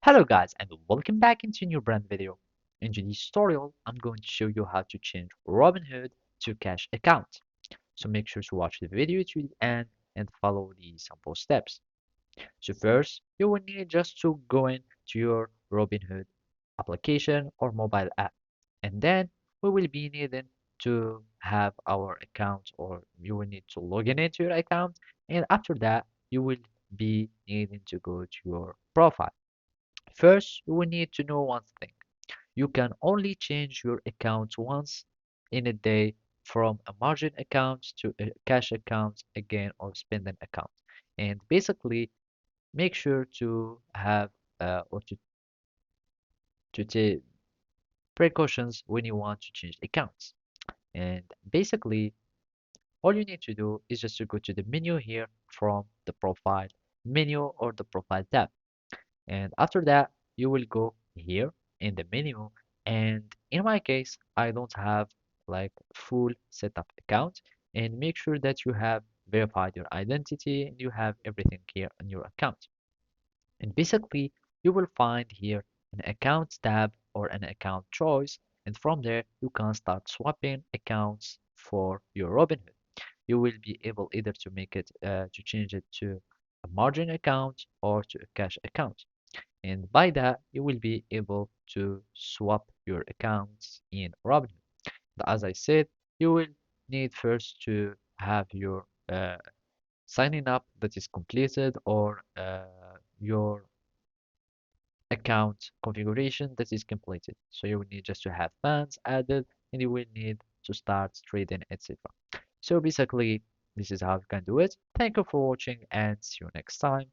Hello guys and welcome back into a new brand video. In today's tutorial, I'm going to show you how to change Robinhood to cash account. So make sure to watch the video to the end and follow the simple steps. So first, you will need just to go into your Robinhood application or mobile app. And then we will be needing to have our account or you will need to log in into your account. And after that, you will be needing to go to your profile. First, you will need to know one thing. You can only change your account once in a day from a margin account to a cash account again or spending account. And basically, make sure to have or to take precautions when you want to change accounts. And basically, all you need to do is just to go to the menu here from the profile menu or the profile tab. And after that, you will go here in the menu. And in my case, I don't have like full setup account. And make sure that you have verified your identity and you have everything here on your account. And basically, you will find here an account tab or an account choice. And from there, you can start swapping accounts for your Robinhood. You will be able either to make it to change it to a margin account or to a cash account. And by that, you will be able to swap your accounts in Robinhood. As I said, you will need first to have your signing up that is completed or your account configuration that is completed. So you will need just to have funds added and you will need to start trading, etc. So basically, this is how you can do it. Thank you for watching and see you next time.